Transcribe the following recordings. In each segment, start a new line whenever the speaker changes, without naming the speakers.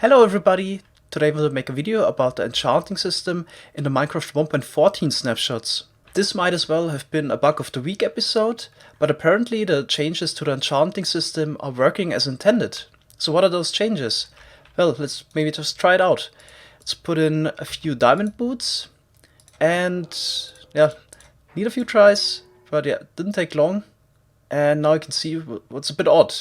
Hello everybody! Today we'll make a video about the enchanting system in the Minecraft 1.14 snapshots. This might as well have been a bug of the week episode, but apparently the changes to the enchanting system are working as intended. So what are those changes? Well, let's maybe just try it out. Let's put in a few diamond boots, and yeah, need a few tries, but yeah, it didn't take long. And now you can see what's a bit odd.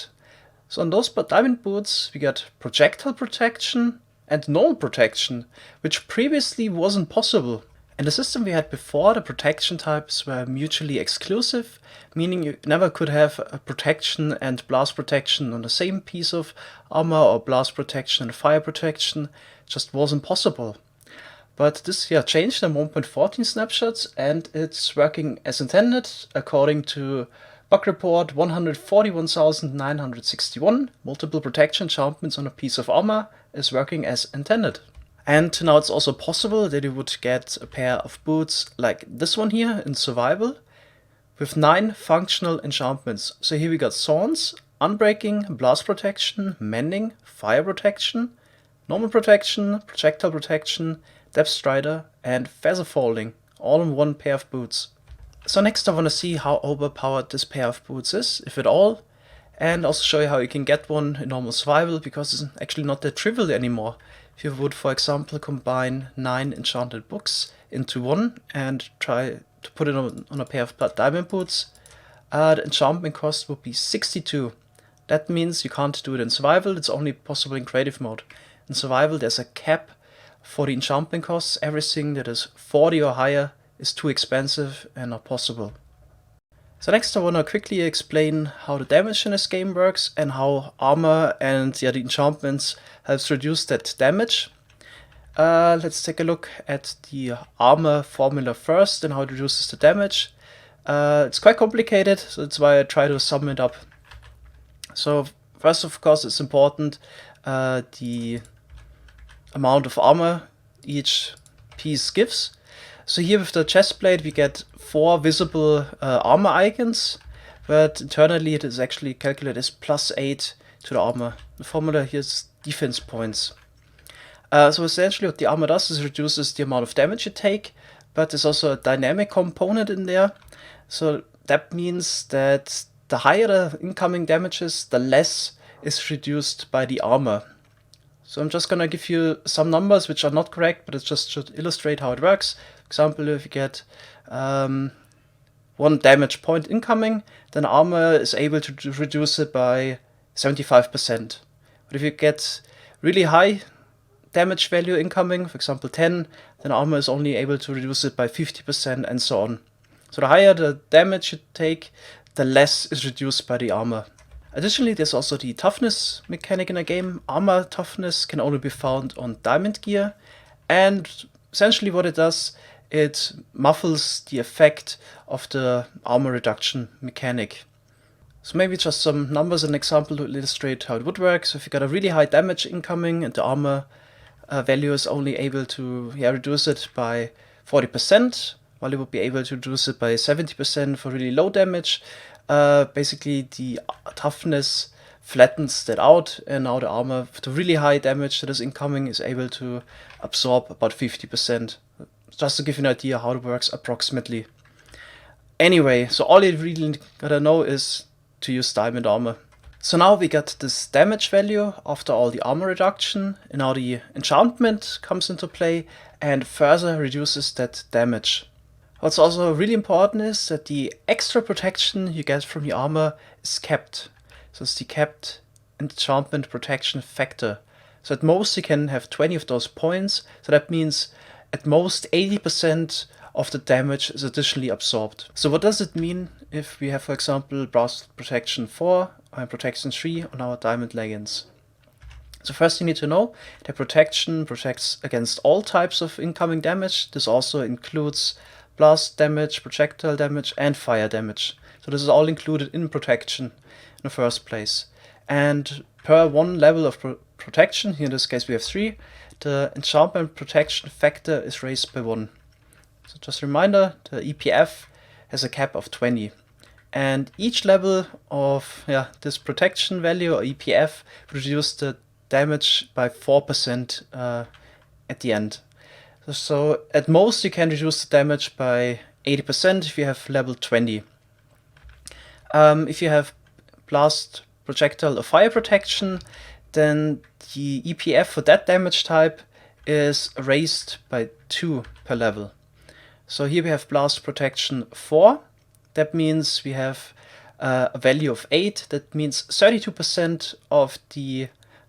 So on those diamond boots we get projectile protection and normal protection, which previously wasn't possible. In the system we had before, the protection types were mutually exclusive, meaning you never could have a protection and blast protection on the same piece of armor, or blast protection and fire protection. It just wasn't possible. But this changed in 1.14 snapshots, and it's working as intended according to bug report 141,961. Multiple protection enchantments on a piece of armor is working as intended. And now it's also possible that you would get a pair of boots like this one here in survival with 9 functional enchantments. So here we got thorns, unbreaking, blast protection, mending, fire protection, normal protection, projectile protection, depth strider, and feather falling, all in one pair of boots. So next I want to see how overpowered this pair of boots is, if at all, and also show you how you can get one in normal survival, because it's actually not that trivial anymore. If you would, for example, combine 9 enchanted books into one and try to put it on a pair of diamond boots, the enchantment cost would be 62. That means you can't do it in survival, it's only possible in creative mode. In survival there's a cap for the enchantment costs. Everything that is 40 or higher is too expensive and not possible. So next I want to quickly explain how the damage in this game works and how armor and the enchantments helps reduce that damage. Let's take a look at the armor formula first and how it reduces the damage. It's quite complicated, so that's why I try to sum it up. So first, of course, it's important the amount of armor each piece gives. So here with the chestplate we get 4 visible armor icons, but internally it is actually calculated as +8 to the armor. The formula here is defense points. So essentially what the armor does is reduces the amount of damage you take, but there's also a dynamic component in there. So that means that the higher the incoming damage is, the less is reduced by the armor. So I'm just gonna give you some numbers which are not correct, but it just should illustrate how it works. For example, if you get 1 damage point incoming, then armor is able to reduce it by 75%. But if you get really high damage value incoming, for example 10, then armor is only able to reduce it by 50%, and so on. So the higher the damage you take, the less is reduced by the armor. Additionally, there's also the toughness mechanic in the game. Armor toughness can only be found on diamond gear, and essentially what it does, it muffles the effect of the armor reduction mechanic. So maybe just some numbers and example to illustrate how it would work. So if you got a really high damage incoming and the armor value is only able to reduce it by 40%, while it would be able to reduce it by 70% for really low damage, basically the toughness flattens that out, and now the armor with the really high damage that is incoming is able to absorb about 50%. Just to give you an idea how it works approximately. Anyway, so all you really gotta know is to use diamond armor. So now we got this damage value after all the armor reduction, and now the enchantment comes into play and further reduces that damage. What's also really important is that the extra protection you get from the armor is kept. So it's the kept enchantment protection factor. So at most you can have 20 of those points, so that means at most 80% of the damage is additionally absorbed. So what does it mean if we have, for example, blast protection 4 and protection 3 on our diamond leggings? So first you need to know that protection protects against all types of incoming damage. This also includes blast damage, projectile damage, and fire damage. So this is all included in protection in the first place. And per 1 level of protection, here in this case we have 3, the enchantment protection factor is raised by 1. So just a reminder, the EPF has a cap of 20. And each level of this protection value, or EPF, reduces the damage by 4% at the end. So at most you can reduce the damage by 80% if you have level 20. If you have blast, projectile, or fire protection, then the EPF for that damage type is raised by 2 per level. So here we have blast protection 4. That means we have a value of 8. That means 32% of the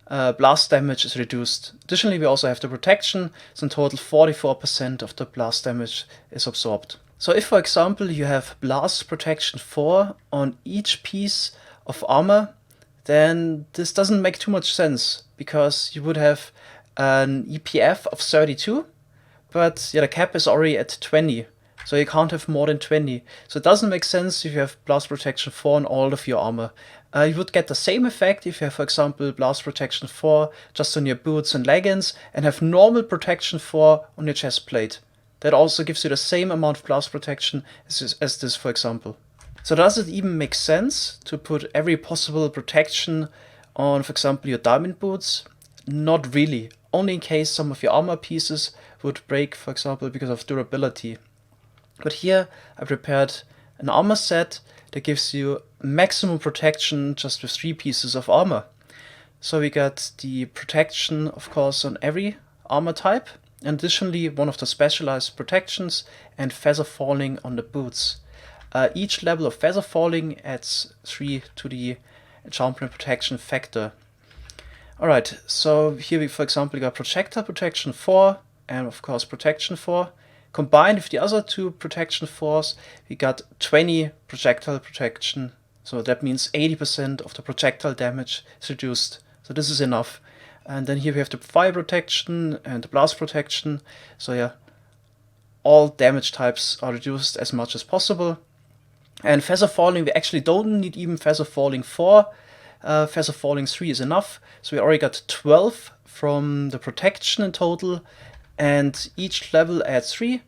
blast damage is reduced. Additionally, we also have the protection, so in total 44% of the blast damage is absorbed. So if, for example, you have blast protection 4 on each piece of armor, then this doesn't make too much sense, because you would have an EPF of 32, but yeah, the cap is already at 20, so you can't have more than 20. So it doesn't make sense if you have blast protection 4 on all of your armor. You would get the same effect if you have, for example, blast protection 4 just on your boots and leggings, and have normal protection 4 on your chest plate. That also gives you the same amount of blast protection as this, for example. So does it even make sense to put every possible protection on, for example, your diamond boots? Not really. Only in case some of your armor pieces would break, for example, because of durability. But here I prepared an armor set that gives you maximum protection just with 3 pieces of armor. So we got the protection, of course, on every armor type, and additionally one of the specialized protections and feather falling on the boots. Each level of feather falling adds 3 to the enchantment protection factor. Alright, so here we, for example, got projectile protection 4 and of course protection 4. Combined with the other 2 protection 4s, we got 20 projectile protection. So that means 80% of the projectile damage is reduced. So this is enough. And then here we have the fire protection and the blast protection. So yeah, all damage types are reduced as much as possible. And feather falling, we actually don't need even feather falling 4. Feather falling 3 is enough. So we already got 12 from the protection in total, and each level adds 3.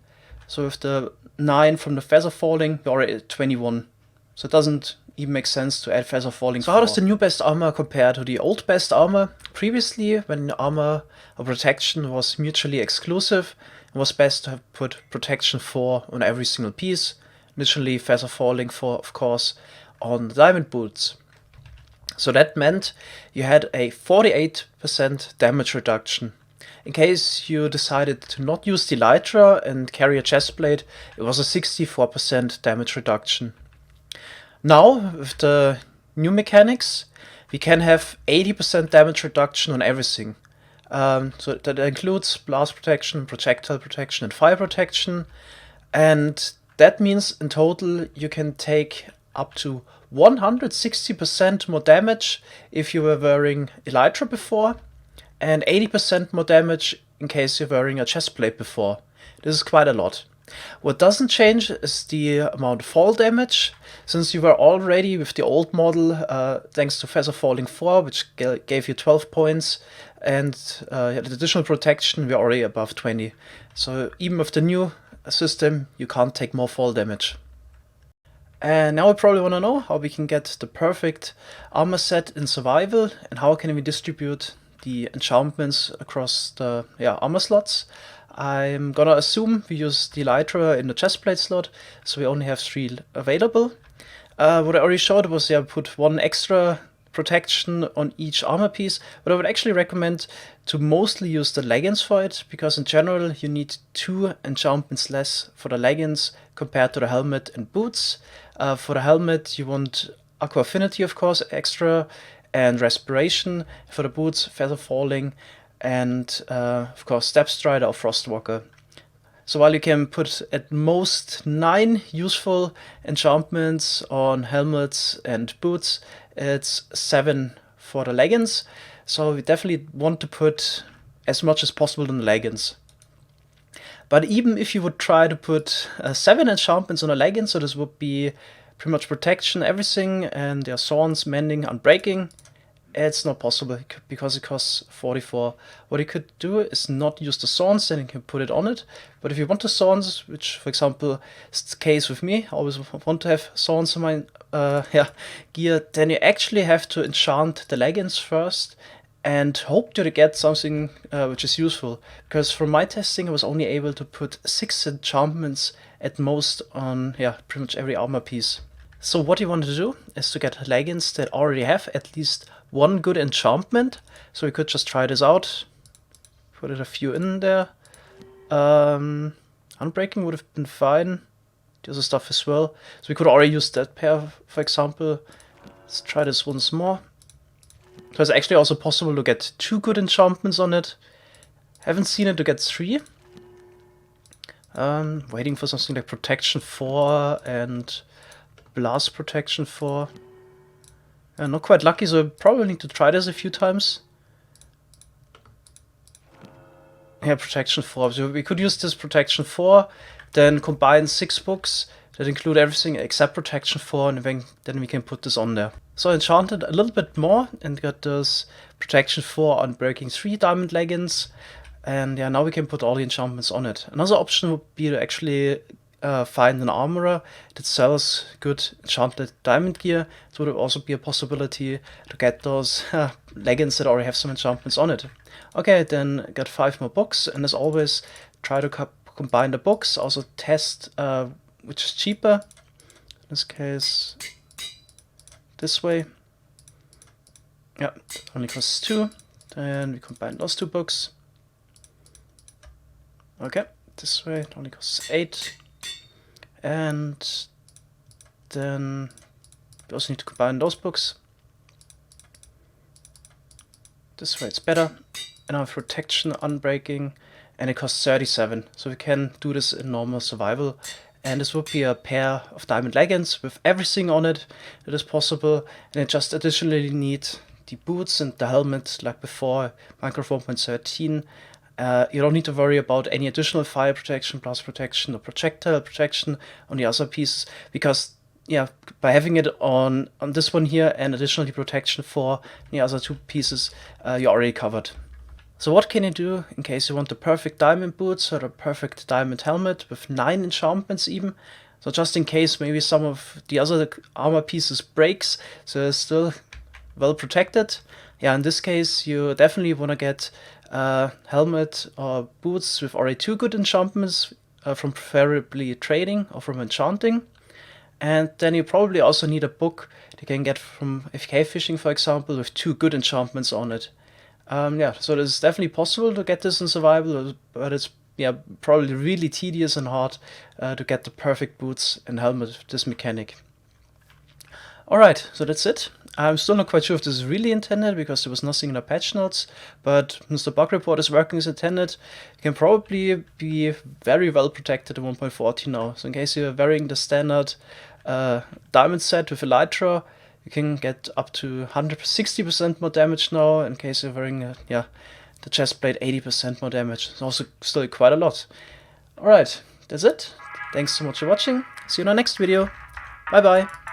So with the 9 from the feather falling, we're already at 21. So it doesn't even make sense to add feather falling 4. So how does the new best armor compare to the old best armor? Previously, when armor or protection was mutually exclusive, it was best to have put protection 4 on every single piece. Initially, feather falling 4, of course, on the diamond boots. So that meant you had a 48% damage reduction. In case you decided to not use the elytra and carry a chest plate, it was a 64% damage reduction. Now, with the new mechanics, we can have 80% damage reduction on everything. So that includes blast protection, projectile protection, and fire protection. And that means in total you can take up to 160% more damage if you were wearing elytra before, and 80% more damage in case you're wearing a chest plate before. This is quite a lot. What doesn't change is the amount of fall damage, since you were already with the old model, thanks to feather falling 4, which gave you 12 points, and the additional protection, we're already above 20. So even with the new system, you can't take more fall damage. And now we probably want to know how we can get the perfect armor set in survival, and how can we distribute the enchantments across the armor slots. I'm gonna assume we use the elytra in the chestplate slot, so we only have 3 available. What I already showed was put 1 extra protection on each armor piece, but I would actually recommend to mostly use the leggings for it, because in general you need 2 enchantments less for the leggings compared to the helmet and boots. For the helmet you want Aqua Affinity, of course, extra, and Respiration. For the boots, Feather Falling, and of course Step Strider or Frostwalker. So while you can put at most 9 useful enchantments on helmets and boots, it's 7 for the leggings. So we definitely want to put as much as possible on the leggings. But even if you would try to put 7 enchantments on a legging, so this would be pretty much protection, everything, and their Thorns, Mending, Unbreaking, it's not possible because it costs 44. What you could do is not use the Thorns, then you can put it on it. But if you want the Thorns, which for example is the case with me, I always want to have Thorns in my gear, then you actually have to enchant the leggings first and hope to get something which is useful, because from my testing I was only able to put 6 enchantments at most on pretty much every armor piece. So what you want to do is to get leggings that already have at least one good enchantment. So we could just try this out, put it a few in there. Unbreaking would have been fine, the other stuff as well. So we could already use that pair, for example. Let's try this once more. So it's actually also possible to get 2 good enchantments on it. Haven't seen it to get 3. Waiting for something like Protection 4 and Blast Protection 4. Not quite lucky, so I probably need to try this a few times. Yeah, Protection 4. So we could use this Protection 4, then combine 6 books that include everything except Protection 4, and then we can put this on there. So I enchanted a little bit more and got this Protection 4 on Breaking 3 Diamond Leggings. And yeah, now we can put all the enchantments on it. Another option would be to actually find an armorer that sells good enchanted diamond gear. It would also be a possibility to get those leggings that already have some enchantments on it. Okay, then got 5 more books, and as always, try to combine the books. Also test which is cheaper. In this case, this way. Yeah, it only costs 2. Then we combine those 2 books. Okay, this way it only costs 8. And then we also need to combine those books. This way it's better. And now Protection, Unbreaking, and it costs 37. So we can do this in normal survival. And this would be a pair of diamond leggings with everything on it that is possible. And I just additionally need the boots and the helmet like before, Minecraft 1.13. You don't need to worry about any additional fire protection, blast protection, or projectile protection on the other pieces, because by having it on this one here and additionally protection for the other 2 pieces, you're already covered. So what can you do in case you want the perfect diamond boots or the perfect diamond helmet with 9 enchantments even? So just in case maybe some of the other armor pieces breaks, so they're still well protected. Yeah, in this case you definitely want to get helmet or boots with already 2 good enchantments from preferably trading or from enchanting. And then you probably also need a book that you can get from FK fishing, for example, with 2 good enchantments on it. So it's definitely possible to get this in survival, but it's probably really tedious and hard to get the perfect boots and helmet with this mechanic. Alright, so that's it. I'm still not quite sure if this is really intended, because there was nothing in the patch notes, but since the bug report is working as intended, it can probably be very well protected in 1.14 now. So in case you're wearing the standard diamond set with Elytra, you can get up to 160% more damage now. In case you're wearing the chest plate, 80% more damage. It's also still quite a lot. Alright, that's it. Thanks so much for watching. See you in our next video. Bye bye.